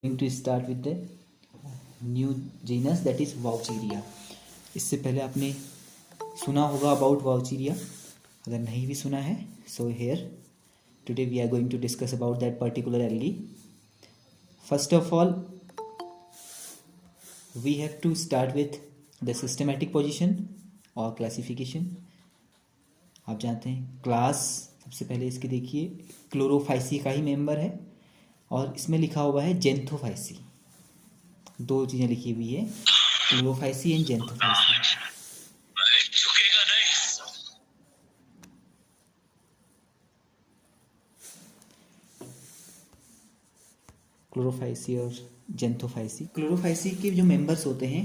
going to start with the new genus that is Vaucheria। इससे पहले आपने सुना होगा about Vaucheria, अगर नहीं भी सुना है so here today we are going to discuss about that particular algae। First of all we have to start with the systematic position और classification। आप जानते हैं क्लास, सबसे पहले इसके देखिए क्लोरोफाइसी का ही मेंबर है और इसमें लिखा हुआ है जेंथोफाइसी। दो चीज़ें लिखी हुई है, क्लोरोफाइसी एंड जेंथोफाइसी। क्लोरोफाइसी और जेंथोफाइसी। क्लोरोफाइसी के जो मेंबर्स होते हैं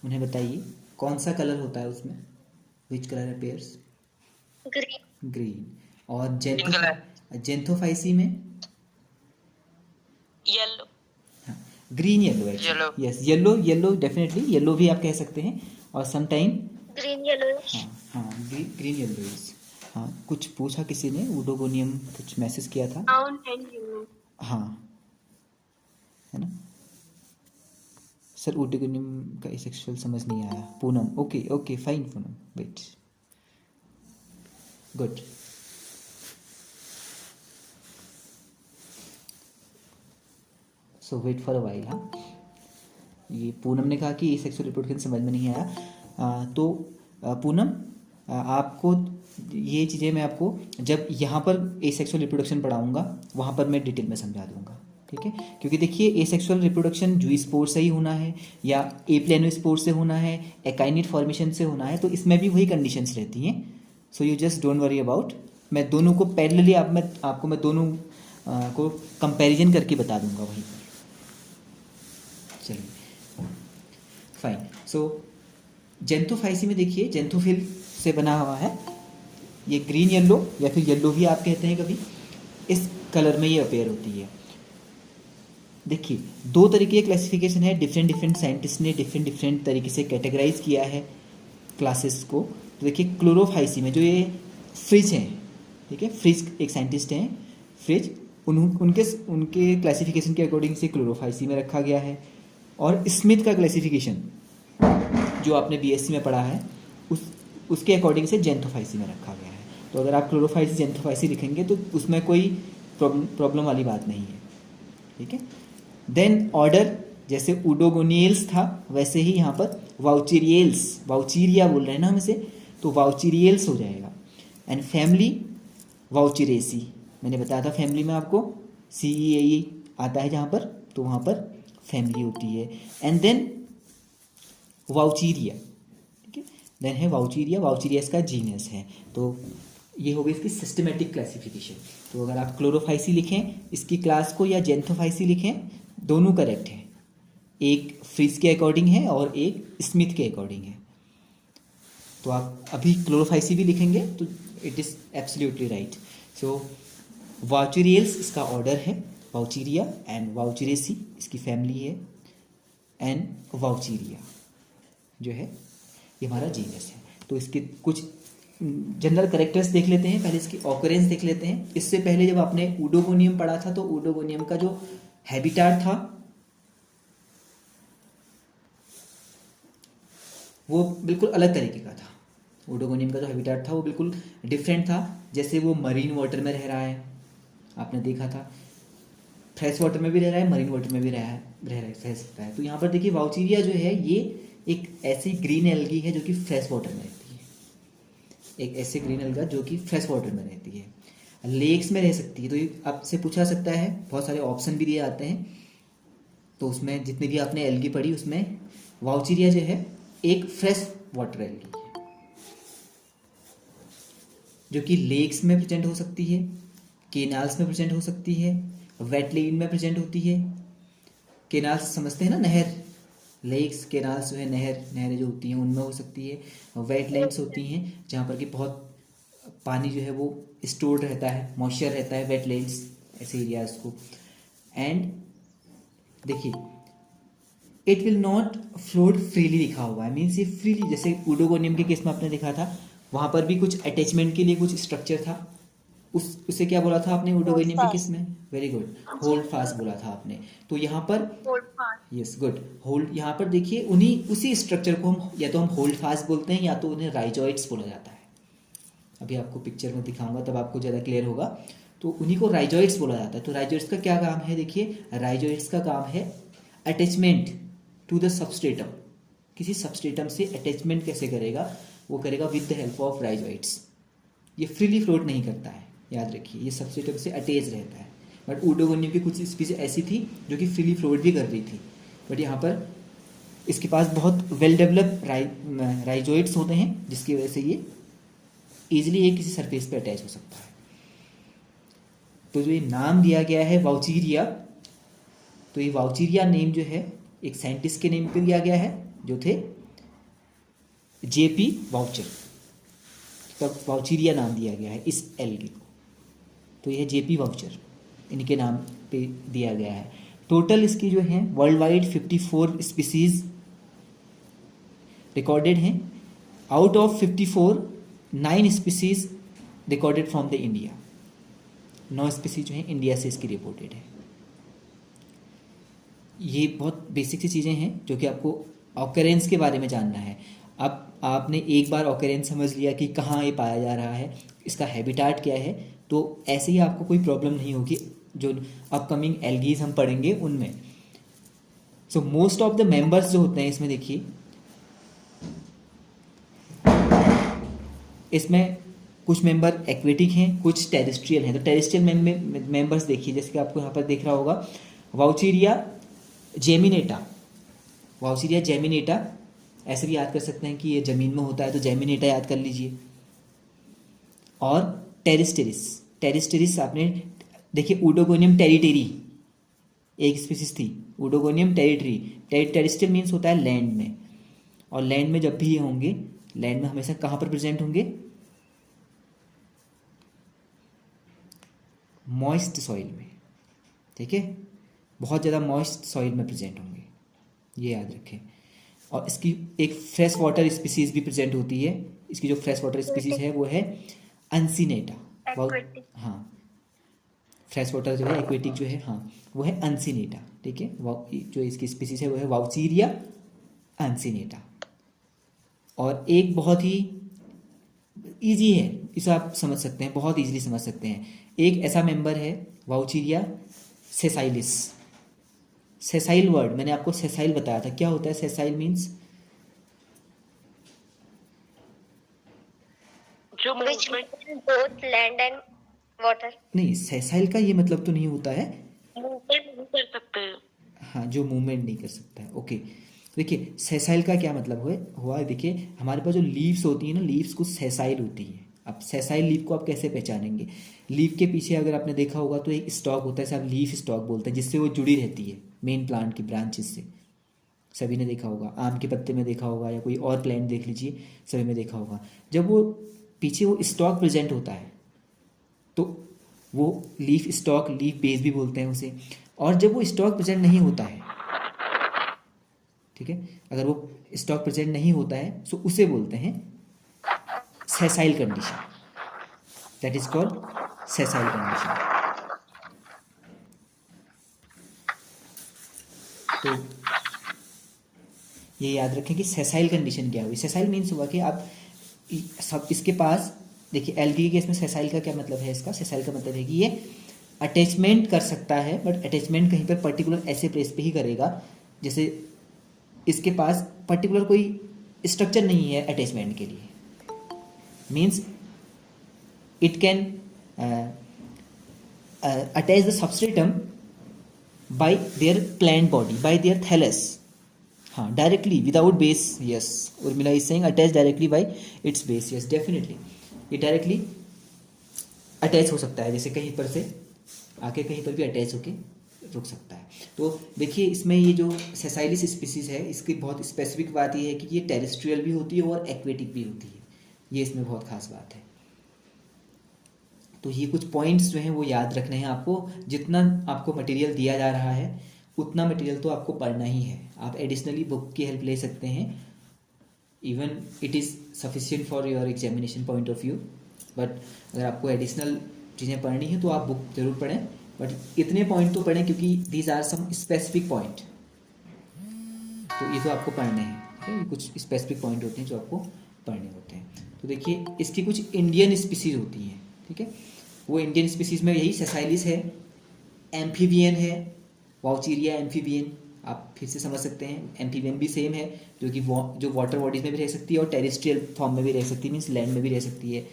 उन्हें बताइए कौन सा कलर होता है उसमें, विच कलर अपीयर्स? ग्रीन। और जेंथोफाइसी में येलो। हाँ, green yellow actually, yes yellow, yellow definitely yellow भी आप कह सकते हैं और सम टाइम ग्रीन येलो। हाँ हाँ ग्रीन येलो इज। हाँ कुछ पूछा किसी ने, उडोगोनियम कुछ मैसेज किया था। हाँ है ना सर, उडोगोनियम का एसेक्सुअल समझ नहीं आया। Poonam, okay okay fine Poonam, wait, good. So wait for a while. हाँ ये पूनम ने कहा कि सेक्सुअल रिप्रोडक्शन समझ में नहीं आया। तो पूनम आपको ये चीज़ें मैं आपको जब यहाँ पर एसेक्सुअल रिप्रोडक्शन पढ़ाऊँगा वहाँ पर मैं डिटेल में समझा दूँगा, ठीक है? क्योंकि देखिए एसेक्सुअल रिप्रोडक्शन जूस्पोर से ही होना है या एप्लेनोस्पोर से होना है, एकाइनेट फॉर्मेशन से होना है, तो इसमें भी वही कंडीशंस रहती हैं। So you just don't worry about, मैं दोनों को पैरेलली आपको मैं दोनों को कंपैरिजन करके बता दूंगा वहीं पर। चलिए फाइन। सो जेंथोफाइसी में देखिए जेंथोफिल से बना हुआ है, ये ग्रीन येलो या फिर येलो भी आप कहते हैं कभी, इस कलर में ये अपेयर होती है। देखिए दो तरीके की क्लासिफिकेशन है, डिफरेंट डिफरेंट साइंटिस्ट ने डिफरेंट डिफरेंट तरीके से कैटेगराइज किया है क्लासेस को। तो देखिए क्लोरोफाइसी में जो ये फ्रिज हैं, ठीक है, फ्रिज एक साइंटिस्ट हैं फ्रिज, उनके क्लासिफिकेशन के अकॉर्डिंग से क्लोरोफाइसी में रखा गया है। और स्मिथ का क्लासिफिकेशन जो आपने बीएससी में पढ़ा है उसके अकॉर्डिंग से जेंथोफाइसी में रखा गया है। तो अगर आप क्लोरोफाइसी जेंथोफाइसी लिखेंगे तो उसमें कोई प्रॉब्लम वाली बात नहीं है, ठीक है? देन ऑर्डर जैसे उडोगोनियल्स था वैसे ही यहाँ पर वाउचेरियल्स, वाउचीरिया बोल रहे हैं ना हम इसे, तो वाउचेरियल्स हो जाएगा। एंड फैमिली वाउचेरेसी, मैंने बताया था फैमिली में आपको CEAE आता है जहाँ पर, तो वहाँ पर फैमिली होती है। एंड देन वाउचीरिया, ठीक है, देन है वाउचीरिया, वाउचीरिया इसका जीनस है। तो ये हो गई इसकी सिस्टमेटिक क्लासिफिकेशन। तो अगर आप क्लोरोफाइसी लिखें इसकी क्लास को या जेंथोफाइसी लिखें, दोनों करेक्ट है, एक फ्रिज के अकॉर्डिंग है और एक स्मिथ के अकॉर्डिंग है। तो आप अभी क्लोरोफाइसी भी लिखेंगे तो इट इज़ एब्सोल्युटली राइट। सो वाउचेरियल्स इसका ऑर्डर है, वाउचीरिया, एंड वाउचेरेसी इसकी फैमिली है, एंड वाउचीरिया जो है ये हमारा जीनस है। तो इसके कुछ जनरल करेक्टर्स देख लेते हैं, पहले इसकी ऑकरेंस देख लेते हैं। इससे पहले जब आपने उडोगोनियम पढ़ा था तो उडोगोनियम का जो हैबिटाट था वो बिल्कुल अलग तरीके का था। उडोगोनियम का जो हैबिटाट था वो बिल्कुल डिफरेंट था। जैसे वो मरीन वाटर में रह रहा है, आपने देखा था, फ्रेश वाटर में भी रह रहा है, मरीन वाटर में भी रह सकता है। तो यहाँ पर देखिए वाउचीरिया जो है ये एक ऐसी ग्रीन एल्गी है जो कि फ्रेश वाटर में रहती है, एक ऐसे ग्रीन एल्गा जो कि फ्रेश वाटर में रहती है, लेक्स में रह सकती है। तो ये आपसे पूछा सकता है, बहुत सारे ऑप्शन भी दिए जाते हैं, तो उसमें जितनी भी आपने एल्गी पढ़ी उसमें वाउचीरिया जो है एक फ्रेश वाटर एल्गी है जो कि लेक्स में प्रेजेंट हो सकती है, केनाल्स में प्रेजेंट हो सकती है, वेटलैंड में प्रेजेंट होती है। केनाल्स समझते हैं ना, नहर, लेक्स केनाल्स जो है नहरें जो होती हैं उनमें हो सकती है। वेटलैंड्स होती हैं जहाँ पर कि बहुत पानी जो है वो स्टोर्ड रहता है, मॉइस्चर रहता है, वेटलैंड्स ऐसे एरियाज को। एंड देखिए it will not float freely लिखा हुआ है, मीन्स ये फ्रीली, जैसे उडोगोनियम के केस में आपने देखा था वहाँ पर भी कुछ अटैचमेंट के लिए कुछ स्ट्रक्चर था, उससे क्या बोला था आपने होल्ड ऊडोगोनियम के किस फास्ट। में? वेरी गुड, होल्ड फास्ट बोला था आपने। तो यहाँ पर hold fast. Yes good, hold, यहाँ पर देखिए उन्हीं उसी स्ट्रक्चर को हम या तो हम होल्ड फास्ट बोलते हैं या तो उन्हें राइजॉइड्स बोला जाता है। अभी आपको पिक्चर में दिखाऊंगा तब आपको ज़्यादा क्लियर होगा। तो उन्हीं को राइजॉइड्स बोला जाता है। तो राइजॉइड्स का क्या काम है? देखिए राइजॉइड्स का काम है अटैचमेंट टू द सबस्ट्रेटम। किसी सबस्ट्रेटम से अटैचमेंट कैसे करेगा? वो करेगा with the help of rhizoids. ये फ्रीली फ्लोट नहीं करता है, याद रखिए, ये सबस्ट्रेटम से अटैच रहता है। बट ऊडोगोनियम की कुछ स्पीसीज ऐसी थी जो कि फ्रीली फ्लोट भी कर रही थी, बट यहाँ पर इसके पास बहुत वेल डेवलप राइजोइड्स होते हैं जिसकी वजह से ये ईजिली एक किसी सरफेस पे अटैच हो सकता है। तो जो ये नाम दिया गया है वाउचीरिया, तो ये वाउचीरिया नेम जो है एक साइंटिस्ट के नेम पे दिया गया है जो थे जेपी वाउचर। तब वाउचीरिया नाम दिया गया है इस एल्गे को। तो यह जेपी वाउचर इनके नाम पे दिया गया है। टोटल इसकी जो है वर्ल्ड वाइड 54 स्पीसीज रिकॉर्डेड हैं। Out of 54 9 species recorded from the India. 9 species जो है इंडिया से इसकी रिपोर्टेड है। ये बहुत बेसिक सी चीज़ें हैं जो कि आपको ऑकरेंस के बारे में जानना है। अब आपने एक बार ऑकरेंस समझ लिया कि कहाँ ये पाया जा रहा है, इसका हैबिटाट क्या है, तो ऐसे ही आपको कोई प्रॉब्लम नहीं होगी जो अपकमिंग एल्गीज हम पढ़ेंगे उनमें। So most of the members जो होते हैं इसमें देखिए, इसमें कुछ मेंबर एक्वेटिक हैं, कुछ टेरेस्ट्रियल हैं। तो टेरेस्ट्रियल मेंबर्स देखिए, जैसे कि आपको यहाँ पर दिख रहा होगा वाउचीरिया जेमिनेटा। वाउचीरिया जेमिनेटा ऐसे भी याद कर सकते हैं कि ये ज़मीन में होता है, तो जेमिनेटा याद कर लीजिए। और टेरिस्टेरिस, टेरिस्टेरिस आपने देखिए, ऊडोगोनियम टेरिटेरी एक स्पीसीज थी, ऊडोगोनियम टेरिटरी। टेरिस्टियल मीन्स होता है लैंड में, और लैंड में जब भी ये होंगे, लैंड में हमेशा कहाँ पर प्रेजेंट होंगे? मॉइस्ट सॉइल में, ठीक है, बहुत ज़्यादा मॉइस्ट सॉइल में प्रेजेंट होंगे, ये याद रखें। और इसकी एक फ्रेश वाटर स्पीसीज भी प्रेजेंट होती है। इसकी जो फ्रेश वाटर स्पीसीज है वो है अनसीनेटा। एक्वेटिक। हाँ, फ्रेश वाटर जो है एक्वेटिक जो है, हाँ वो है अनसीनेटा, ठीक है। जो इसकी स्पीसीज है वो है वाउचीरिया अनसीनेटा। और एक बहुत ही इजी है, इसे आप समझ सकते हैं, बहुत इजीली समझ सकते हैं। एक ऐसा मेंबर है वाउचीरिया सेसाइलिस। सेसाइल वर्ड मैंने आपको सेसाइल बताया था, क्या होता है सेसाइल मीन्स? जो बोथ लैंड एंड वाटर। नहीं, सेसाइल का ये मतलब तो नहीं होता है, मूवमेंट नहीं कर सकते। हाँ, जो मूवमेंट नहीं कर सकता है, ओके। देखिए सेसाइल का क्या मतलब हुआ है, देखिए हमारे पास जो लीव्स होती है ना, लीव्स कुछ सेसाइल होती है। अब सेसाइल लीफ को आप कैसे पहचानेंगे? लीफ के पीछे अगर आपने देखा होगा तो एक स्टॉक होता है, इसे आप लीफ स्टॉक बोलते हैं, जिससे वो जुड़ी रहती है मेन प्लांट की ब्रांचेस से। सभी ने देखा होगा, आम के पत्ते में देखा होगा, या कोई और प्लांट देख लीजिए, सभी में देखा होगा। जब वो पीछे वो स्टॉक प्रेजेंट होता है तो वो लीफ स्टॉक, लीफ बेस भी बोलते हैं उसे। और जब वो स्टॉक प्रेजेंट नहीं होता है, ठीक है, अगर वो स्टॉक प्रेजेंट नहीं होता है तो उसे बोलते हैं sessile condition. That is called sessile condition. तो ये याद रखें कि सेसाइल कंडीशन क्या हुई। सेसाइल मीन्स हुआ कि आप सब इसके पास देखिए, एल्गी के केस में सेसाइल का क्या मतलब है? इसका सेसाइल का मतलब है कि ये अटैचमेंट कर सकता है, बट अटैचमेंट कहीं पर पर्टिकुलर ऐसे प्लेस पे ही करेगा जैसे इसके पास पर्टिकुलर कोई स्ट्रक्चर नहीं है अटैचमेंट के लिए। Means it can attach the substratum by their plant body, by their thallus. हाँ, directly without base. Yes, Urmila is saying attach directly by its base. Yes, definitely ये directly अटैच हो सकता है, जैसे कहीं पर से आके कहीं पर भी अटैच होके रुक सकता है। तो देखिए इसमें ये जो सेसाइलिस स्पीसीज है, इसकी बहुत स्पेसिफिक बात ये है कि ये टेरेस्ट्रियल भी होती है और एक्वेटिक भी होती है, ये इसमें बहुत खास बात है। तो ये कुछ पॉइंट्स जो हैं वो याद रखने हैं आपको। जितना आपको मटेरियल दिया जा रहा है उतना मटेरियल तो आपको पढ़ना ही है। आप एडिशनली बुक की हेल्प ले सकते हैं, even it is sufficient for your examination point of view. But अगर आपको एडिशनल चीज़ें पढ़नी है तो आप बुक जरूर पढ़ें, बट इतने पॉइंट तो पढ़ें क्योंकि these are some specific point, तो ये तो आपको पढ़ने हैं, ठीक है। ये कुछ स्पेसिफिक पॉइंट होते हैं जो आपको पढ़ने होते हैं। तो देखिए इसकी कुछ इंडियन स्पीसीज होती हैं, ठीक है। वो इंडियन स्पीसीज में यही सेसाइलिस है, एम्फीबियन है, वाउचीरिया एम्फीबियन, आप फिर से समझ सकते हैं। एम्फीबियन भी सेम है, जो कि जो वाटर बॉडीज में भी रह सकती है और टेरेस्ट्रियल फॉर्म में भी रह सकती है, मीन्स लैंड में भी रह सकती है।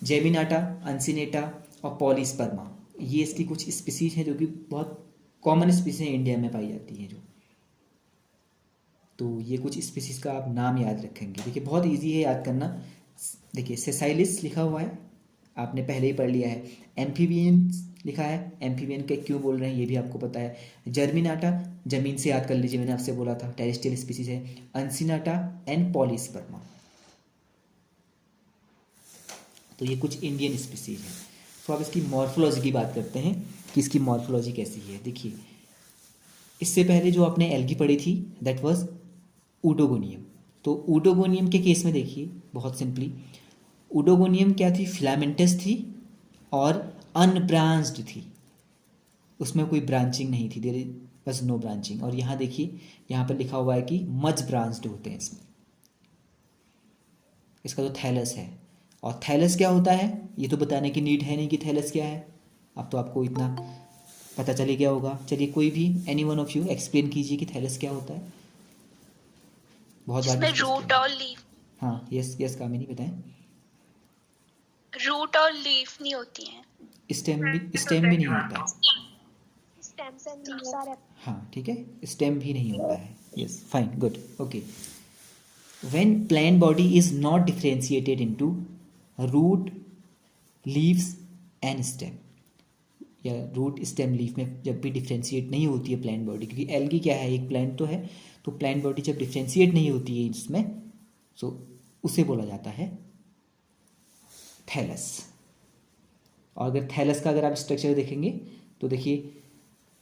जेमिनाटा, अंसिनेटा और पॉलीस्पर्मा, ये इसकी कुछ स्पीसीज हैं जो कि बहुत कॉमन स्पीसीज इंडिया में पाई जाती हैं जो। तो ये कुछ स्पीसीज का आप नाम याद रखेंगे। देखिए बहुत इजी है याद करना। देखिए सेसाइलिस लिखा हुआ है, आपने पहले ही पढ़ लिया है। एम्फीबियन लिखा है, एम्फीबियन के क्यों बोल रहे हैं ये भी आपको पता है। जर्मिनाटा जमीन से याद कर लीजिए, मैंने आपसे बोला था टेरेस्ट्रियल स्पीसीज है। अंसिनाटा एंड पॉलीस्पर्मा, तो ये कुछ इंडियन स्पीसीज है। तो अब इसकी मॉर्फोलॉजी की बात करते हैं कि इसकी मॉर्फोलॉजी कैसी है। देखिए इससे पहले जो आपने एल्गी पढ़ी थी दैट वाज ऊडोगोनियम। तो ऊडोगोनियम के केस में देखिए बहुत सिंपली, ऊडोगोनियम क्या थी, फिलामेंटस थी और अनब्रांच्ड थी, उसमें कोई ब्रांचिंग नहीं थी, देयर बस नो ब्रांचिंग। और यहाँ देखिए यहाँ पर लिखा हुआ है कि मच ब्रांच्ड होते हैं इसमें। इसका जो थैलस है, और थैलस क्या होता है ये तो बताने की नीड है नहीं कि थैलस क्या है, अब तो आपको इतना पता चले गया होगा। चलिए कोई भी any one of you explain कीजिए कि थैलस क्या होता है। बहुत बार इसमें discuss रूट किया है। और लीफ, हाँ यस यस कामिनी बताएं। रूट और लीफ नहीं होती हैं। स्टेम भी नहीं होता है। स्टेम्स एंड लीव्स आर हाँ ठीक है, स्टेम भी नहीं होता है। Yes fine good okay. When plant body is not differentiated into root leaves and stem, या रूट स्टेम लीफ में जब भी डिफ्रेंशिएट नहीं होती है प्लांट बॉडी, क्योंकि एल्गी क्या है एक प्लांट तो है, तो प्लांट बॉडी जब डिफ्रेंशिएट नहीं होती है इसमें, सो उसे बोला जाता है थैलस। और अगर थैलस का अगर आप स्ट्रक्चर देखेंगे तो देखिए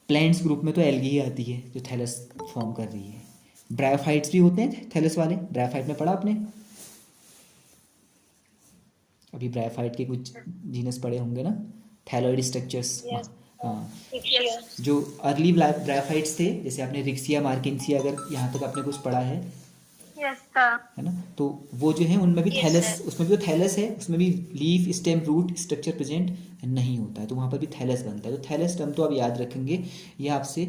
प्लांट्स ग्रुप में तो एल्गी ही आती है जो थैलस फॉर्म कर रही है। ब्रायोफाइट्स भी होते हैं थैलस वाले, ब्रायोफाइट में पढ़ा आपने, अभी ब्रायोफाइट के कुछ जीनस पढ़े होंगे ना, थैलॉइड स्ट्रक्चर्स। Yes. हाँ Yes. जो अर्ली ब्रायोफाइट्स थे, जैसे आपने रिक्सिया मार्केंसिया अगर यहाँ तक आपने कुछ पढ़ा है Yes, sir. है ना, तो वो जो है उनमें भी Yes, थैलस, sir. उसमें भी जो थैलस है उसमें भी leaf stem root structure present नहीं होता है, तो वहाँ पर भी थैलस बनता है। तो थैलस टर्म तो आप याद रखेंगे। ये आपसे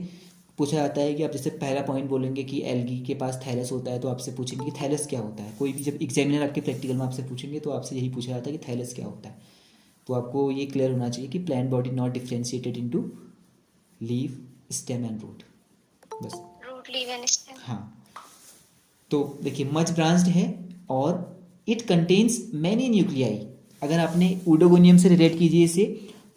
पूछा जाता है कि आप जैसे पहला पॉइंट बोलेंगे कि एल्गी के पास थैलस होता है, तो आपसे पूछेंगे कि थैलस क्या होता है। कोई भी जब एग्जामिनर आपके प्रैक्टिकल में आपसे पूछेंगे तो आपसे यही पूछा जाता है कि थैलस क्या होता है। तो आपको ये क्लियर होना चाहिए कि plant body not differentiated into leaf stem and root, बस। Root, leaf and stem. हाँ तो देखिए मच ब्रांच्ड है और इट कंटेन्स मैनी न्यूक्लियाई। अगर आपने ऊडोगोनियम से रिलेट कीजिए इसे,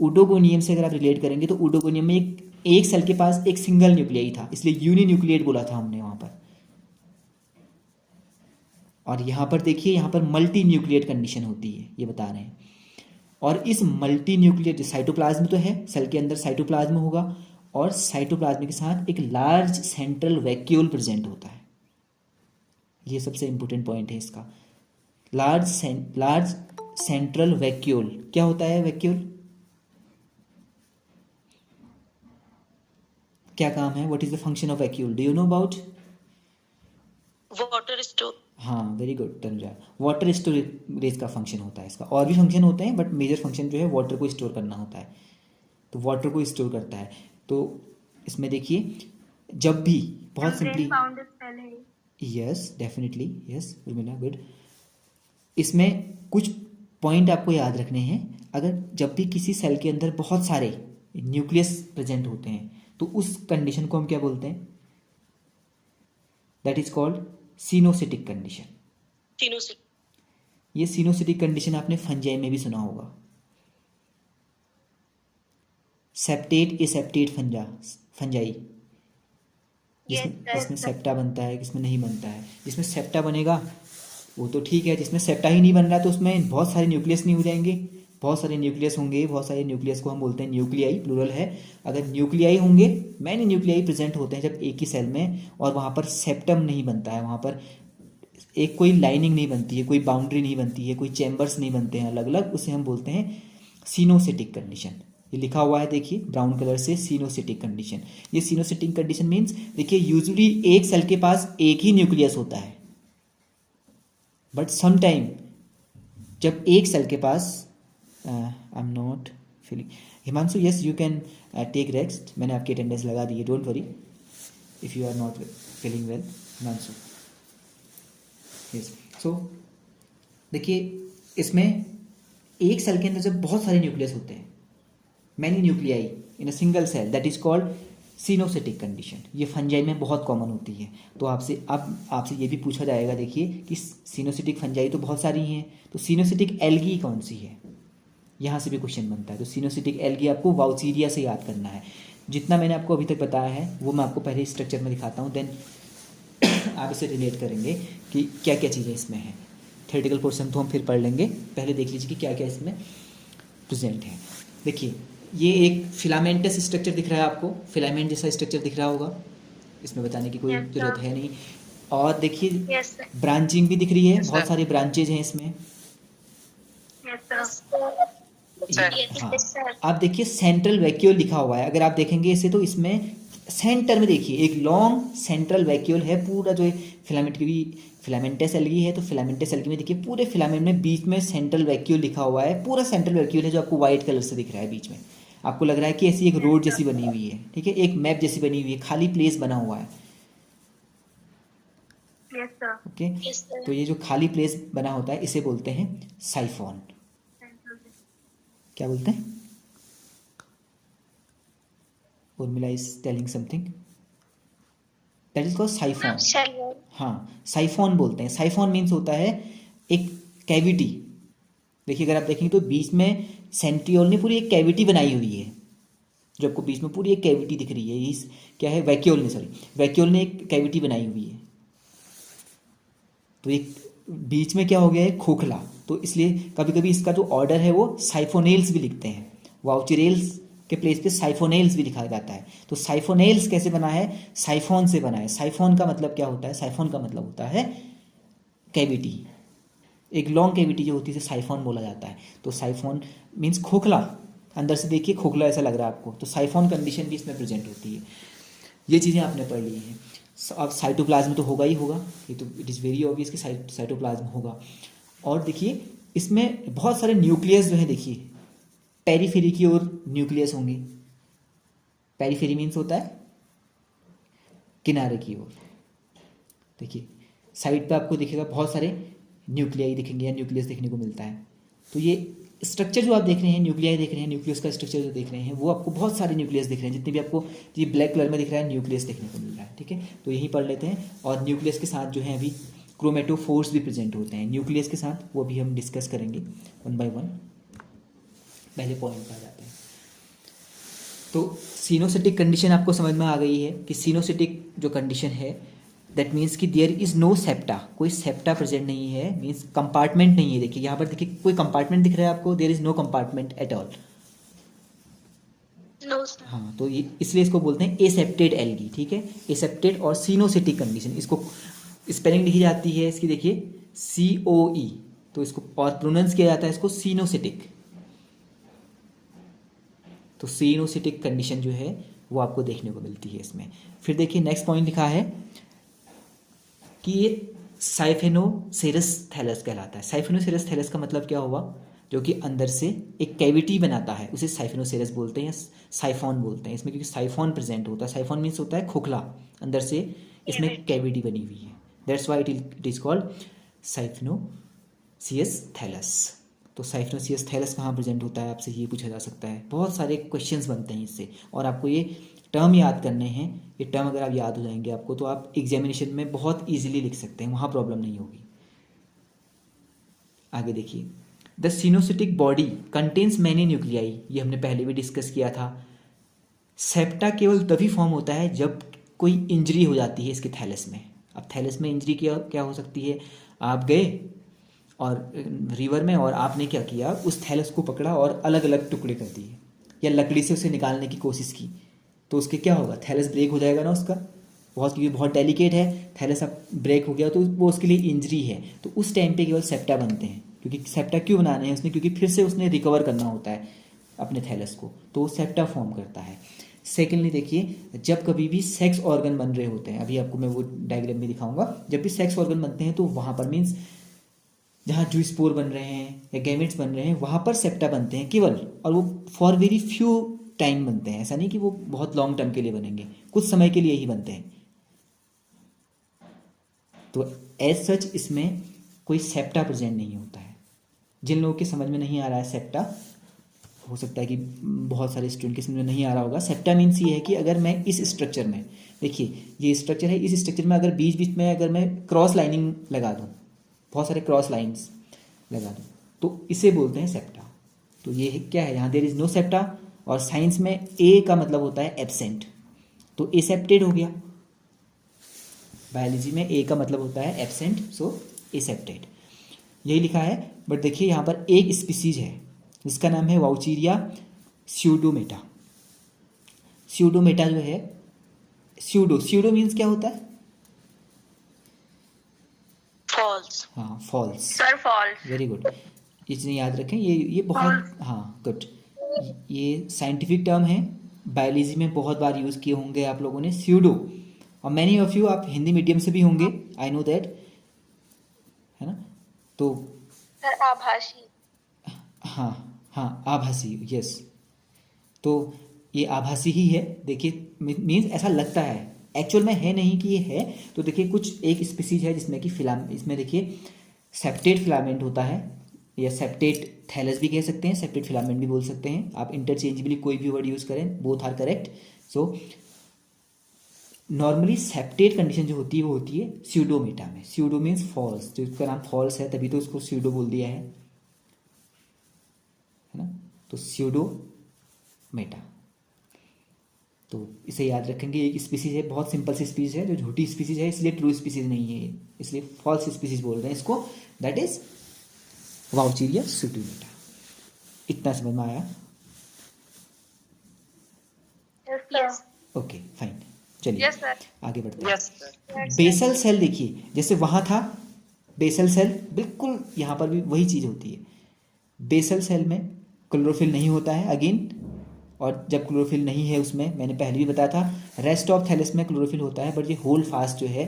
ऊडोगोनियम से अगर आप रिलेट करेंगे तो ऊडोगोनियम में एक सेल के पास एक सिंगल न्यूक्लियाई था, इसलिए यूनिन्यूक्लिएट बोला था हमने वहाँ पर। और यहाँ पर देखिए यहाँ पर मल्टी न्यूक्लिएट कंडीशन होती है, ये बता रहे हैं। और इस मल्टी न्यूक्लिएट साइटोप्लाज्म तो है, सेल के अंदर साइटोप्लाज्म होगा और साइटोप्लाज्म के साथ एक लार्ज सेंट्रल वैक्यूल प्रेजेंट होता है। ये सबसे इंपॉर्टेंट पॉइंट है इसका, लार्ज सेंट्रल वैक्यूल। क्या होता है वैक्यूल, क्या काम है, what is the function of vacuole, do you know about? Water store. हाँ very good Tanuja, water storage का फंक्शन होता है इसका। और भी फंक्शन होते हैं बट मेजर फंक्शन जो है वाटर को स्टोर करना होता है, तो वाटर को स्टोर करता है। तो इसमें देखिए जब भी बहुत सिंपली, Found is cell है. Yes definitely yes Urmila good. इसमें कुछ पॉइंट आपको याद रखने हैं। अगर जब भी किसी सेल के अंदर बहुत सारे न्यूक्लियस प्रेजेंट होते हैं तो उस कंडीशन को हम क्या बोलते हैं, that is called coenocytic condition. सिनोसिस। ये सिनोसिटिक कंडीशन आपने फंजाई में भी सुना होगा, सेप्टेट एसेप्टेट फंजाई, Yes, जिसमें sir. सेप्टा बनता है, किसमें नहीं बनता है। जिसमें सेप्टा बनेगा वो तो ठीक है, जिसमें सेप्टा ही नहीं बन रहा तो उसमें बहुत सारे न्यूक्लियस नहीं हो जाएंगे, बहुत सारे न्यूक्लियस होंगे, बहुत सारे न्यूक्लियस को हम बोलते हैं न्यूक्लियाई, प्लूरल है। अगर न्यूक्लियाई होंगे, मैनी न्यूक्लियाई प्रेजेंट होते हैं जब एक ही सेल में, और वहाँ पर सेप्टम नहीं बनता है, वहाँ पर एक कोई लाइनिंग नहीं बनती है, कोई बाउंड्री नहीं बनती है, कोई चैम्बर्स नहीं बनते हैं अलग अलग, उसे हम बोलते हैं सिनोसिटिक कंडीशन, ये लिखा हुआ है देखिए ब्राउन कलर से, सिनोसिटिक कंडीशन। ये सिनोसिटिक कंडीशन मीन्स देखिए यूजुअली एक सेल के पास एक ही न्यूक्लियस होता है, बट सम टाइम जब एक सेल के पास I am not feeling, Himanshu yes you can take rest, मैंने आपकी अटेंडेंस लगा दी है, don't worry if you are not feeling well Himanshu. Yes, so देखिए इसमें एक सेल के अंदर जब बहुत सारे न्यूक्लियस होते हैं, many nuclei in a single cell, that is called coenocytic condition. ये फंजाई में बहुत कॉमन होती है। तो आपसे ये भी पूछा जाएगा देखिए कि सिनोसिटिक फंजाई तो बहुत सारी हैं, तो सिनोसिटिक एल्गी कौन सी है, यहाँ से भी क्वेश्चन बनता है। तो सिनोसिटिक एल्गी आपको वाउसीरिया से याद करना है। जितना मैंने आपको अभी तक बताया है वो मैं आपको पहले स्ट्रक्चर में दिखाता हूँ, देन आप इसे रिलेट करेंगे कि क्या क्या चीज़ें इसमें हैं। थ्योरेटिकल पोर्शन तो हम फिर पढ़ लेंगे, पहले देख लीजिए कि क्या क्या इसमें प्रेजेंट है। देखिए ये एक फिलामेंटस स्ट्रक्चर दिख रहा है आपको, फिलामेंट जैसा स्ट्रक्चर दिख रहा होगा, इसमें बताने की कोई Yes, sir. ज़रूरत है नहीं। और देखिए Yes, sir. ब्रांचिंग भी दिख रही है, Yes, बहुत sir. सारे ब्रांचेज हैं इसमें। Yes, sir. हाँ, Yes, sir. आप देखिए सेंट्रल वैक्यूल लिखा हुआ है, अगर आप देखेंगे इसे तो इसमें सेंटर में देखिए एक लॉन्ग सेंट्रल वैक्यूल है, पूरा जो फिलामेंट की भी फिलामेंटस एल्गी है, तो फिलामेंटस एल्गी में देखिए पूरे फिलामेंट में बीच में सेंट्रल वैक्यूल लिखा हुआ है, पूरा सेंट्रल वैक्यूल है जो आपको व्हाइट कलर से दिख रहा है बीच में। आपको लग रहा है कि ऐसी एक रोड जैसी बनी हुई है, ठीक है, एक मैप जैसी बनी हुई है, खाली प्लेस बना हुआ है। Yes, sir. Okay, Yes, sir. तो ये जो खाली प्लेस बना होता है इसे बोलते हैं साइफोन। क्या बोलते हैं? Urmila is telling something, that is called siphon. चलिए. हाँ, साइफोन बोलते हैं। साइफोन मीन्स होता है एक कैविटी। देखिए अगर आप देखेंगे तो बीच में सेंट्रियोल ने पूरी एक कैविटी बनाई हुई है, जो आपको बीच में पूरी एक कैविटी दिख रही है, इस क्या है वैक्यूल ने, सॉरी वैक्यूल ने एक कैविटी बनाई हुई है। तो एक बीच में क्या हो गया है खोखला, तो इसलिए कभी कभी इसका जो ऑर्डर है वो साइफोनेल्स भी लिखते हैं, वाउचरेल्स के प्लेस पे साइफोनेल्स भी लिखा जाता है। तो साइफोनेल्स कैसे बना है? साइफोन से बना है। साइफोन का मतलब क्या होता है? साइफोन का मतलब होता है कैविटी, एक लॉन्ग कैविटी जो होती है साइफोन बोला जाता है। तो साइफोन मीन्स खोखला, अंदर से देखिए खोखला ऐसा लग रहा है आपको, तो साइफोन कंडीशन भी इसमें प्रेजेंट होती है। ये चीज़ें आपने पढ़ ली हैं। अब साइटोप्लाज्म तो होगा ही होगा, ये तो इट इज़ वेरी ऑब्वियस कि साइटोप्लाज्म होगा। और देखिए इसमें बहुत सारे न्यूक्लियस जो है, देखिए पेरीफेरी की ओर न्यूक्लियस होंगे। पेरीफेरी मीन्स होता है किनारे की ओर। देखिए साइड पे आपको दिखेगा बहुत सारे न्यूक्लियाई दिखेंगे या न्यूक्लियस देखने को मिलता है। तो ये स्ट्रक्चर जो आप देख रहे हैं, न्यूक्लियाई देख रहे हैं, न्यूक्लियस का स्ट्रक्चर जो देख रहे हैं, वो आपको बहुत सारे न्यूक्लियस दिख रहे हैं। जितने भी आपको ये ब्लैक कलर में दिख रहा है न्यूक्लियस देखने को मिल रहा है, ठीक है। तो यही पढ़ लेते हैं। और न्यूक्लियस के साथ जो है अभी क्रोमेटोफोर्स भी प्रेजेंट होते हैं न्यूक्लियस के साथ, वो भी हम डिस्कस करेंगे वन बाय वन। पहले पॉइंट पर जाते हैं। तो सिनोसिटिक कंडीशन आपको समझ में आ गई है कि सिनोसिटिक जो कंडीशन है दैट मीन्स कि देयर इज़ नो सेप्टा, कोई सेप्टा प्रेजेंट नहीं है, मीन्स कंपार्टमेंट नहीं है। देखिए यहाँ पर देखिए कोई कंपार्टमेंट दिख रहा है आपको? There is no compartment at all. No, sir. हाँ, तो ये इसलिए इसको बोलते हैं एसेप्टेड एल्गी, ठीक है। एसेप्टेड और सिनोसिटिक कंडीशन, इसको स्पेलिंग लिखी जाती है इसकी, देखिए COE, तो इसको और प्रोनाउंस किया जाता है इसको सिनोसिटिक। तो सिनोसिटिक कंडीशन जो है वो आपको देखने को मिलती है इसमें। फिर देखिए नेक्स्ट पॉइंट लिखा है कि ये साइफेनोसेरस थैलस कहलाता है। साइफेनोसेरस थैलस का मतलब क्या हुआ? जो कि अंदर से एक कैविटी बनाता है, उसे साइफेनोसेरस बोलते हैं, साइफोन बोलते हैं इसमें, क्योंकि साइफोन प्रेजेंट होता है। साइफोन मीन्स होता है खोखला, अंदर से इसमें कैविटी बनी हुई है, that's why it is called siphonaceous thallus. तो साइफेनोसियस थैलस कहाँ प्रेजेंट होता है, आपसे ये पूछा जा सकता है। बहुत सारे क्वेश्चंस बनते हैं इससे, और आपको ये टर्म याद करने हैं। ये टर्म अगर आप याद हो जाएंगे आपको, तो आप एग्जामिनेशन में बहुत इजीली लिख सकते हैं, वहाँ प्रॉब्लम नहीं होगी। आगे देखिए, the coenocytic body contains many nuclei, ये हमने पहले भी डिस्कस किया था। सेप्टा केवल तभी फॉर्म होता है जब कोई इंजरी हो जाती है इसके थैलस में। अब थैलस में इंजरी क्या हो सकती है? आप गए और रिवर में, और आपने क्या किया, उस थैलस को पकड़ा और अलग अलग टुकड़े कर दिए, या लकड़ी से उसे निकालने की कोशिश की, तो उसके क्या होगा? थैलस ब्रेक हो जाएगा ना उसका, क्योंकि बहुत डेलिकेट है थैलस। अब ब्रेक हो गया तो वो उसके लिए इंजरी है। तो उस टाइम पे केवल सेप्टा बनते हैं, क्योंकि सेप्टा क्यों बनाने हैं उसने, क्योंकि फिर से उसने रिकवर करना होता है अपने थैलस को, तो वो सेप्टा फॉर्म करता है। सेकेंडली देखिए, जब कभी भी सेक्स ऑर्गन बन रहे होते हैं, अभी आपको मैं वो डायग्राम में दिखाऊंगा, जब भी सेक्स ऑर्गन बनते हैं तो वहाँ पर मीन्स जहाँ जूस्पोर बन रहे हैं या गैमेट्स बन रहे हैं वहाँ पर सेप्टा बनते हैं केवल, और वो फॉर वेरी फ्यू टाइम बनते हैं, ऐसा नहीं कि वो बहुत लॉन्ग टर्म के लिए बनेंगे, कुछ समय के लिए ही बनते हैं। तो एज सच इसमें कोई सेप्टा प्रेजेंट नहीं होता है। जिन लोगों के समझ में नहीं आ रहा है सेप्टा, हो सकता है कि बहुत सारे स्टूडेंट के समझ में नहीं आ रहा होगा। सेप्टा मीन्स ये है कि अगर मैं इस स्ट्रक्चर में, देखिए ये स्ट्रक्चर है, इस स्ट्रक्चर में अगर बीच बीच में अगर मैं क्रॉस लाइनिंग लगा दूँ, बहुत सारे क्रॉस लाइंस लगा दूँ, तो इसे बोलते हैं सेप्टा। तो ये क्या है, यहाँ देयर इज नो सेप्टा, और साइंस में ए का मतलब होता है एब्सेंट, तो एसेप्टेड हो गया। बायोलॉजी में ए का मतलब होता है एब्सेंट, सो एसेप्टेड, यही लिखा है। बट देखिए यहाँ पर एक स्पीसीज है जिसका नाम है वाउचीरिया स्यूडोमेटा। स्यूडोमेटा जो है, स्यूडो मीन्स क्या होता है? फॉल्स। हाँ, false. Sir false. Very good, ये चीज़ें याद रखें, ये बहुत, हाँ गुड, ये साइंटिफिक टर्म है, बायोलॉजी में बहुत बार यूज़ किए होंगे आप लोगों ने स्यूडो, और मैनी ऑफ यू आप हिंदी मीडियम से भी होंगे, आई नो दैट, है ना? तो सर आभासी। हाँ हाँ, आभासी, यस। तो ये आभासी ही है, देखिए मीन्स ऐसा लगता है, एक्चुअल में है नहीं कि ये है। तो देखिए कुछ एक स्पीसीज है जिसमें कि इसमें देखिए सेप्टेट फिलामेंट होता है, या सेप्टेट थैलस भी कह सकते हैं, सेप्टेट फिलामेंट भी बोल सकते हैं आप, इंटरचेंजेबली कोई भी वर्ड यूज़ करें, both are correct. So normally septate condition जो होती है वो होती है स्यूडोमेटा में। स्यूडो मीन्स फॉल्स, जो इसका नाम फॉल्स है तभी तो उसको स्यूडो बोल दिया है ना? तो स्यूडोमेटा, तो इसे याद रखेंगे। एक स्पीसीज है, बहुत सिंपल सी स्पीसीज है, जो झूठी स्पीसीज है, इसलिए ट्रू स्पीसीज नहीं है, इसलिए फॉल्स स्पीसीज बोल रहे हैं इसको, दैट इज वाउचीरिया स्यूडोमेटा। इतना समझ में आया? यस ओके फाइन, चलिए यस सर। आगे बढ़ते हैं। Yes sir. बेसल सेल देखिए, जैसे वहाँ था बेसल सेल, बिल्कुल यहाँ पर भी वही चीज़ होती है। बेसल सेल में क्लोरोफिल नहीं होता है अगेन, और जब क्लोरोफिल नहीं है उसमें, मैंने पहले भी बताया था, रेस्ट ऑफ थैलस में क्लोरोफिल होता है, बट ये होल फास्ट जो है,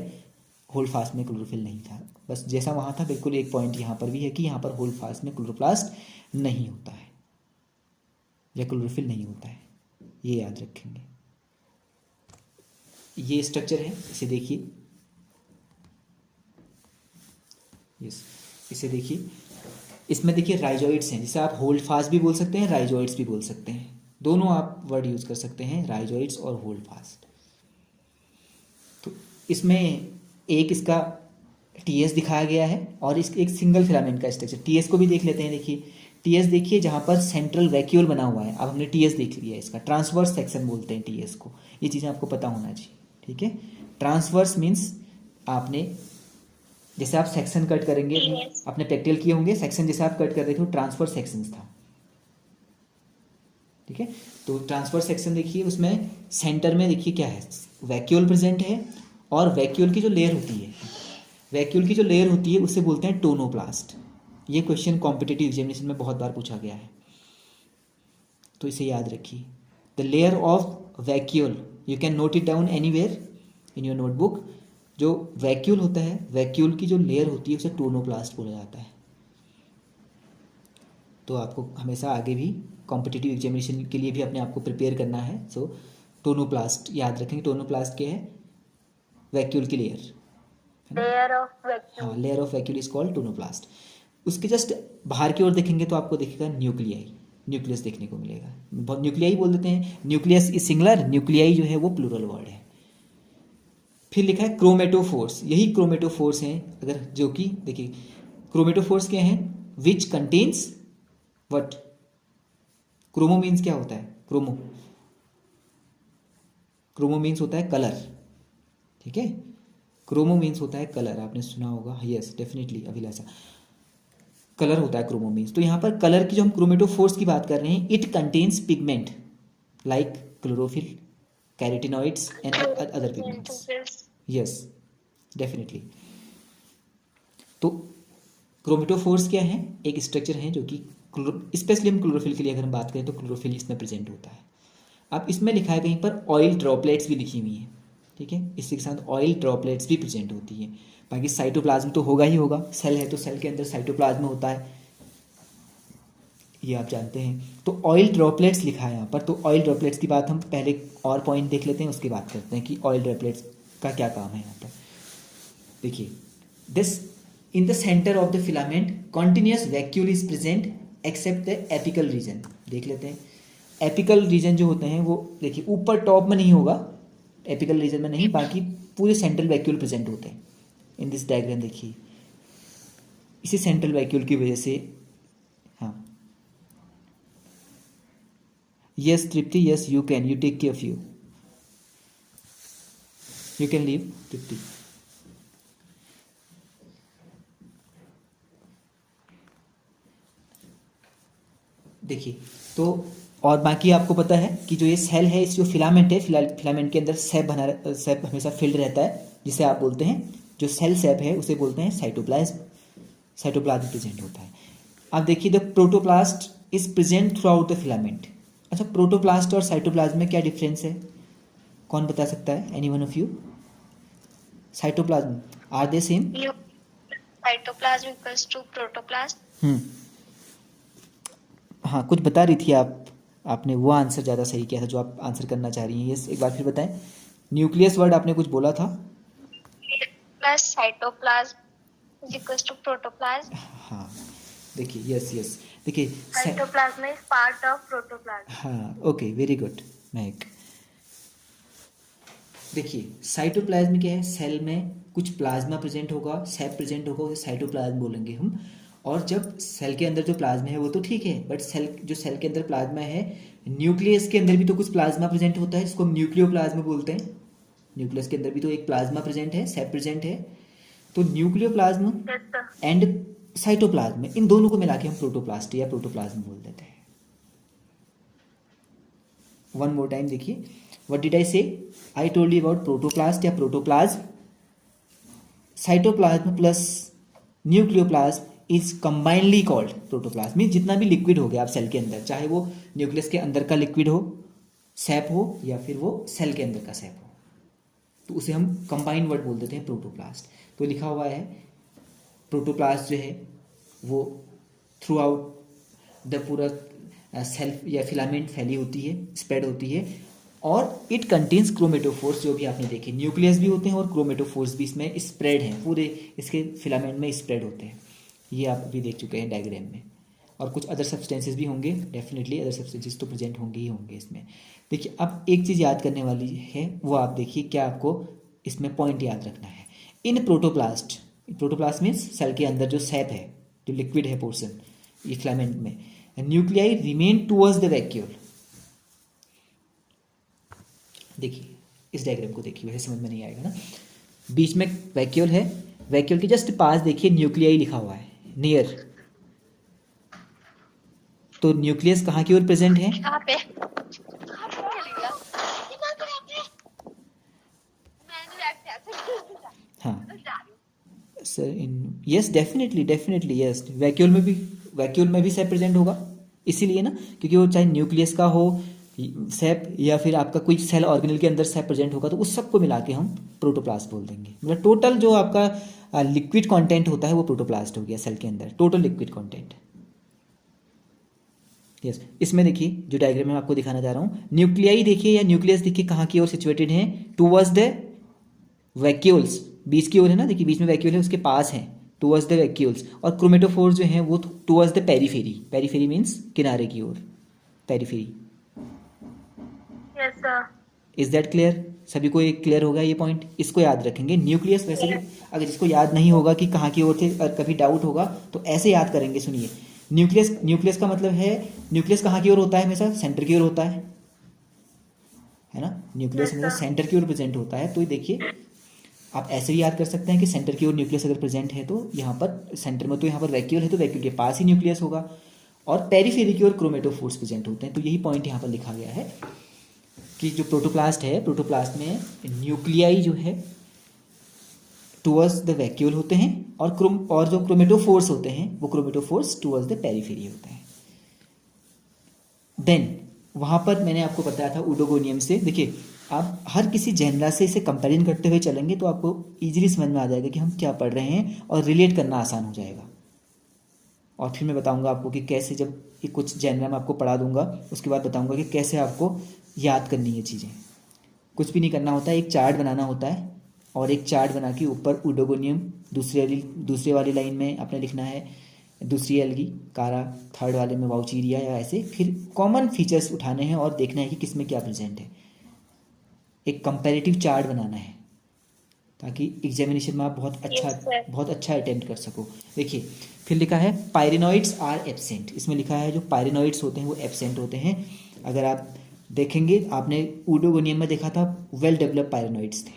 होल फास्ट में क्लोरोफिल नहीं था। बस जैसा वहाँ था बिल्कुल एक पॉइंट यहाँ पर भी है कि यहाँ पर होल फास्ट में क्लोरोप्लास्ट नहीं होता है, या क्लोरोफिल नहीं होता है, ये याद रखेंगे। ये स्ट्रक्चर है, इसे देखिए, यस, इसे देखिए, इसमें देखिए राइजोइड्स हैं, जिसे आप होल्ड फास्ट भी बोल सकते हैं, राइजोइड्स भी बोल सकते हैं, दोनों आप वर्ड यूज कर सकते हैं, राइजोइड्स और होल्ड फास्ट। तो इसमें एक इसका टीएस दिखाया गया है, और इस एक सिंगल फिलामेंट का स्ट्रक्चर। टीएस को भी देख लेते हैं, देखिए टीएस देखिए, जहाँ पर सेंट्रल वैक्यूल बना हुआ है। अब हमने टीएस देख लिया, इसका ट्रांसवर्स सेक्शन बोलते हैं टीएस को, ये चीज़ें आपको पता होना चाहिए, ठीक है? ट्रांसवर्स मीन्स आपने, जैसे आप सेक्शन कट करेंगे, Yes. आपने प्रैक्टिकल किए होंगे, सेक्शन जैसे आप कट कर रहे थे वो ट्रांसफर सेक्शंस था, ठीक है? तो ट्रांसफर सेक्शन देखिए, उसमें सेंटर में देखिए क्या है, वैक्यूल प्रेजेंट है, और वैक्यूल की जो लेयर होती है, वैक्यूल की जो लेयर होती है उसे बोलते हैं टोनोप्लास्ट। ये क्वेश्चन कॉम्पिटिटिव एग्जामिनेशन में बहुत बार पूछा गया है, तो इसे याद रखिए। The layer of vacuole, you can note it down anywhere in your notebook. जो वैक्यूल होता है, वैक्यूल की जो लेयर होती है उसे टोनोप्लास्ट बोला जाता है। तो आपको हमेशा आगे भी कॉम्पिटिटिव एग्जामिनेशन के लिए भी अपने आप को प्रिपेयर करना है। सो टोनोप्लास्ट याद रखेंगे, टोनोप्लास्ट क्या है? वैक्यूल की लेयर, लेयर ऑफ हाँ, vacuum. Layer of vacuole is called tonoplast. उसके जस्ट बाहर की ओर देखेंगे तो आपको दिखेगा न्यूक्लियाई, न्यूक्लियस देखने को मिलेगा, बहुत न्यूक्लियाई बोल देते हैं, न्यूक्लियस इज सिंगुलर, न्यूक्लियाई जो है वो प्लूरल वर्ड है। फिर लिखा है क्रोमेटोफोर्स, यही क्रोमेटोफोर्स हैं, अगर जो कि देखिए क्रोमेटोफोर्स क्या हैं, which contains what. Chromo means क्या होता है? क्रोमो, क्रोमो मीन्स होता है कलर, ठीक है? क्रोमो मीन्स होता है कलर, आपने सुना होगा, यस डेफिनेटली अभिलाषा, कलर होता है क्रोमो मीन्स। तो यहाँ पर कलर की जो हम क्रोमेटोफोर्स की बात कर रहे हैं, it contains pigment like chlorophyll, carotenoids and other pigments, yes definitely. तो क्रोमेटोफोर्स क्या है? एक स्ट्रक्चर है जो कि स्पेशली हम क्लोरोफिल के लिए अगर हम बात करें तो क्लोरोफिल इसमें प्रेजेंट होता है। अब इसमें लिखा है कहीं पर ऑयल ड्रॉपलेट्स भी लिखी हुई हैं, ठीक है, इसी के साथ ऑयल ड्रॉपलेट्स भी प्रेजेंट होती हैं। बाकी साइटोप्लाज्म तो होगा ही होगा, सेल है तो सेल के अंदर साइटोप्लाज्म होता है, ये आप जानते हैं। तो ऑयल ड्रॉपलेट्स लिखा है यहाँ पर, तो ऑयल ड्रॉपलेट्स की बात हम पहले और पॉइंट देख लेते हैं, उसके बाद करते हैं कि ऑयल ड्रॉपलेट्स का क्या काम है यहाँ पर। देखिए, this in the centre of the filament continuous vacuole is present except the apical region. देख लेते हैं, एपिकल रीजन जो होते हैं वो देखिए ऊपर टॉप में नहीं होगा, एपिकल रीजन में नहीं, बाकी पूरे सेंट्रल वैक्यूल प्रेजेंट होते हैं इन दिस डायग्राम। देखिए इसी सेंट्रल वैक्यूल की वजह से, हाँ yes Tripti, yes you can, you take care of you can leave Tripti. देखिए तो और बाकी आपको पता है कि जो ये सेल है, इस जो फिलामेंट है, फिलामेंट के अंदर सैप हमेशा फिल्ड रहता है, जिसे आप बोलते हैं, जो सेल सैप है उसे बोलते हैं साइटोप्लाज्म। साइटोप्लाज्म प्रेजेंट होता है। अब देखिए, the protoplast is present throughout the filament. अच्छा, प्रोटोप्लास्ट और साइटोप्लाज्म में क्या डिफरेंस है? कौन बता सकता है? Any one of you? Cytoplasm are they same? Cytoplasm equals to protoplasm. हाँ, कुछ बता रही थी आप, आपने वो आंसर ज़्यादा सही किया था जो आप आंसर करना चाह रही हैं। यस, एक बार फिर बताएं। न्यूक्लियस वर्ड आपने कुछ बोला था। Plus cytoplasm is equals to protoplasm. हाँ देखिए, यस यस, देखिए Cytoplasm is part of protoplasm. हाँ, ओके, वेरी गुड महक। देखिए साइटोप्लाज्म क्या है? सेल में कुछ प्लाज्मा प्रेजेंट होगा, सैप प्रेजेंट होगा, उसे साइटोप्लाज्म बोलेंगे हम। और जब सेल के अंदर जो प्लाज्मा है वो तो ठीक है, बट सेल के अंदर प्लाज्मा है, न्यूक्लियस के अंदर भी तो कुछ प्लाज्मा प्रेजेंट होता है, जिसको हम न्यूक्लियोप्लाज्म बोलते हैं। न्यूक्लियस के अंदर भी तो एक प्लाज्मा प्रेजेंट है, सैप प्रेजेंट है। तो nucleoplasm Yes, sir. And cytoplasm, इन दोनों को मिला के हम प्रोटोप्लास्ट या प्रोटोप्लाज्म बोल देते हैं। वन मोर टाइम देखिए, what did I say? I told you about protoplast या protoplasm. Cytoplasm plus nucleoplasm is combinedly called protoplasm. Mean जितना भी लिक्विड हो गया आप सेल के अंदर, चाहे वो न्यूक्लियस के अंदर का लिक्विड हो, सैप हो, या फिर वो सेल के अंदर का सैप हो, तो उसे हम कंबाइन वर्ड बोल देते हैं प्रोटोप्लास्ट। तो लिखा हुआ है प्रोटोप्लास्ट जो है वो थ्रू आउट द पूरा सेल या फिलामेंट फैली होती है, स्प्रेड होती है, और इट कंटेन्स क्रोमेटोफोर्स। जो भी आपने देखे, न्यूक्लियस भी होते हैं और क्रोमेटोफोर्स भी इसमें स्प्रेड हैं, पूरे इसके फिलामेंट में स्प्रेड होते हैं। ये आप अभी देख चुके हैं डायग्राम में। और कुछ अदर सब्सटेंसेस भी होंगे, डेफिनेटली अदर सब्सटेंसेस तो प्रेजेंट होंगे ही होंगे इसमें। देखिए, अब एक चीज़ याद करने वाली है, वो आप देखिए, क्या आपको इसमें पॉइंट याद रखना है। इन प्रोटोप्लास्ट, प्रोटोप्लास्ट मीन्स सेल के अंदर जो सैप है, जो लिक्विड है पोर्सन, ये फिलामेंट में, nuclei remain towards the vacuole. देखिए इस डायग्राम को देखिए, वैसे समझ में नहीं आएगा ना। बीच में वैक्यूल है, वैक्यूल के जस्ट पास देखिए न्यूक्लियाई लिखा हुआ है, नियर। तो न्यूक्लियस कहाँ की ओर प्रेजेंट है? यहाँ पे हाँ sir, in yes definitely yes, vacuole में भी सैप प्रेजेंट होगा, इसीलिए ना, क्योंकि वो चाहे न्यूक्लियस का हो सैप, या फिर आपका कोई सेल ऑर्गेनल के अंदर सैप प्रेजेंट होगा, तो उस सबको मिला के हम प्रोटोप्लास्ट बोल देंगे। मतलब टोटल जो आपका लिक्विड कंटेंट होता है वो प्रोटोप्लास्ट हो गया सेल के अंदर, टोटल लिक्विड कंटेंट। यस, इसमें देखिए जो डायग्राम मैं आपको दिखाना चाह रहा हूँ, न्यूक्लियाई देखिए या न्यूक्लियस देखिए कहाँ की ओर सिचुएटेड है? टूवर्ड्स द वैक्यूल्स, बीच की ओर है ना, देखिए बीच में वैक्यूल है, उसके पास है, टूवर्ड्स द वैक्यूल्स। और क्रोमेटोफोर्स जो हैं वो towards the periphery, periphery means किनारे की ओर, periphery. Yes, sir. Is that clear? सभी को एक क्लियर होगा ये पॉइंट? इसको याद रखेंगे। न्यूक्लियस वैसे भी अगर जिसको याद नहीं होगा कि कहाँ की ओर थे, अगर कभी डाउट होगा तो ऐसे याद करेंगे। सुनिए, न्यूक्लियस का मतलब है, न्यूक्लियस कहाँ की ओर होता है? हमेशा सेंटर की ओर होता है ना। न्यूक्लियस हमेशा सेंटर की ओर प्रेजेंट होता है। तो देखिए आप ऐसे भी याद कर सकते हैं कि सेंटर की ओर न्यूक्लियस अगर प्रेजेंट है तो यहाँ पर सेंटर में, तो यहाँ पर वैक्यूल है तो वैक्यूल के पास ही न्यूक्लियस होगा, और पेरीफेरी की ओर क्रोमेटोफोर्स प्रेजेंट होते हैं। तो यही पॉइंट यहाँ पर लिखा गया है कि जो प्रोटोप्लास्ट है, प्रोटोप्लास्ट में न्यूक्लियाई जो है टुवर्ड्स द वैक्यूल होते हैं, और जो क्रोमेटोफोर्स होते हैं वो क्रोमेटोफोर्स टुवर्ड्स द पेरिफेरी होते हैं। देन वहाँ पर मैंने आपको बताया था ऊडोगोनियम से, देखिए आप हर किसी जेनरा से इसे कंपेरिजन करते हुए चलेंगे तो आपको इजीली समझ में आ जाएगा कि हम क्या पढ़ रहे हैं और रिलेट करना आसान हो जाएगा। और फिर मैं बताऊंगा आपको कि कैसे, जब ये कुछ जेनरा मैं आपको पढ़ा दूंगा उसके बाद बताऊंगा कि कैसे आपको याद करनी है चीज़ें। कुछ भी नहीं करना होता है, एक चार्ट बनाना होता है और एक चार्ट बना के ऊपर ऊडोगोनियम दूसरे वाली लाइन में आपने लिखना है, दूसरी एल्गी कारा, थर्ड वाले में वाउचीरिया, या ऐसे फिर कॉमन फीचर्स उठाने हैं और देखना है कि किसमें क्या प्रेजेंट है। एक कंपैरेटिव चार्ट बनाना है ताकि एग्जामिनेशन में आप Yes, sir. बहुत अच्छा अटेम्प्ट कर सको। देखिए फिर लिखा है पायरेनॉइड्स आर एब्सेंट, इसमें लिखा है जो पायरेनॉइड्स होते हैं वो एब्सेंट होते हैं। अगर आप देखेंगे, आपने ऊडोगोनियम में देखा था वेल डेवलप्ड पायरेनॉइड्स थे,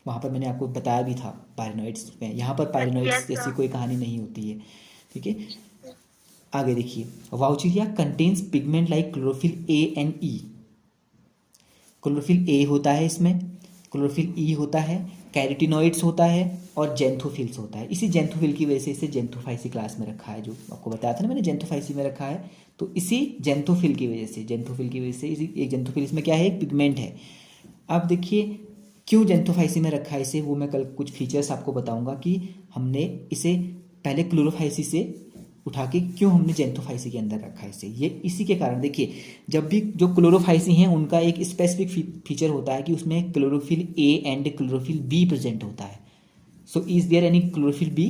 वहाँ पर मैंने आपको बताया भी था पायरेनॉइड्स में। यहाँ पर पायरेनॉइड्स Yes, sir. जैसी कोई कहानी नहीं होती है, ठीक है। आगे देखिए, Vaucheria contains pigment like chlorophyll A and E. Chlorophyll A होता है इसमें, क्लोरोफिल ई होता है, कैरोटिनॉइड्स होता है और जेंथोफिल्स होता है। इसी जेंथोफिल की वजह से इसे जेंथोफाइसी क्लास में रखा है, जो आपको बताया था ना मैंने, जेंथोफाइसी में रखा है। तो इसी जेंथोफिल की वजह से इसी एक जेंथोफिल, इसमें क्या है, एक पिगमेंट है। अब देखिए क्यों जेंथोफाइसी में रखा है इसे, वो मैं कल कुछ फीचर्स आपको बताऊंगा कि हमने इसे पहले क्लोरोफाइसी से उठा के क्यों हमने जेंथोफाइसी के अंदर रखा है इसे। ये इसी के कारण, देखिए जब भी जो क्लोरोफाइसी हैं उनका एक स्पेसिफिक फीचर होता है कि उसमें chlorophyll A and chlorophyll B present होता है। So is there any chlorophyll B?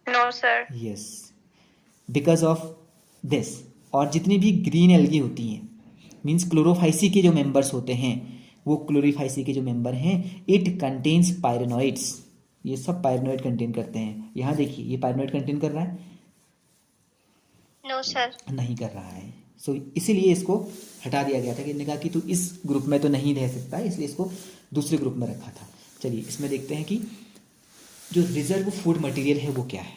No, sir. Yes, because of this. और जितनी भी ग्रीन एल्गी होती हैं, मीन्स क्लोरोफाइसी के जो मेंबर्स होते हैं, वो क्लोरोफाइसी के जो मेंबर हैं, इट कंटेन्स पायरेनॉइड्स, ये सब पायरेनॉइड कंटेन करते हैं। यहाँ देखिए ये पायरेनॉइड कंटेन कर रहा है? No, sir. नहीं कर रहा है। सो इसीलिए इसको हटा दिया गया था कि इन्होंने कहा कि तू इस ग्रुप में तो नहीं रह सकता, इसलिए इसको दूसरे ग्रुप में रखा था। चलिए इसमें देखते हैं कि जो रिजर्व फूड मटेरियल है वो क्या है,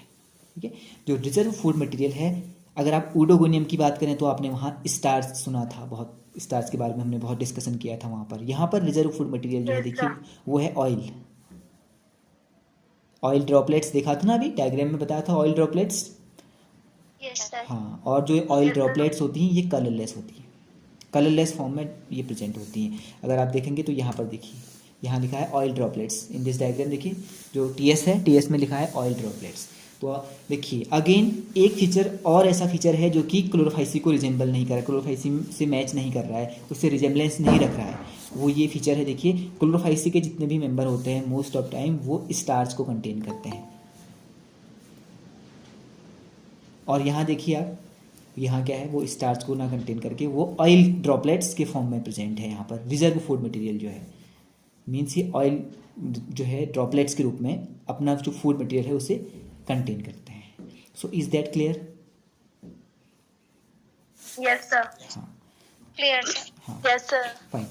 ठीक है। जो रिजर्व फूड मटेरियल है, अगर आप ऊडोगोनियम की बात करें तो आपने वहाँ स्टार्च सुना था, बहुत स्टार्च के बारे में हमने बहुत डिस्कशन किया था वहाँ पर। यहाँ पर रिजर्व फूड मटेरियल जो है, Yes, देखिए sir. वो है ऑयल। ऑयल ड्रॉपलेट्स देखा था ना अभी, डायग्राम में बताया था ऑयल ड्रॉपलेट्स। Yes, sir. हाँ, और जो ऑयल Yes, sir. ड्रॉपलेट्स होती हैं ये कलरलेस होती हैं, कलरलेस फॉर्म में ये प्रेजेंट होती हैं। अगर आप देखेंगे तो यहाँ पर देखिए, यहाँ लिखा है oil droplets in this diagram. देखिए जो टीएस है, टीएस में लिखा है ऑयल ड्रॉपलेट्स। तो देखिए अगेन एक फीचर और ऐसा फीचर है जो कि क्लोरोफाइसी को रिजेंबल नहीं कर रहा है, क्लोरोफाइसी से मैच नहीं कर रहा है, उससे रिजेंबलेंस नहीं रख रहा है। वो ये फीचर है, देखिए क्लोरोफाइसी के जितने भी मेंबर होते हैं मोस्ट ऑफ टाइम वो स्टार्च को कंटेन करते हैं। और यहाँ देखिए आप, यहाँ क्या है, वो स्टार्च को ना कंटेन करके वो ऑयल ड्रॉपलेट्स के फॉर्म में प्रेजेंट है। यहाँ पर रिजर्व फूड मटेरियल जो है, मीन्स ये ऑयल जो है ड्रॉपलेट्स के रूप में अपना जो फूड मटेरियल है उसे कंटेन करते हैं। So is that clear? Yes, sir. हाँ Clear, sir. हाँ, Yes, sir. फाइन।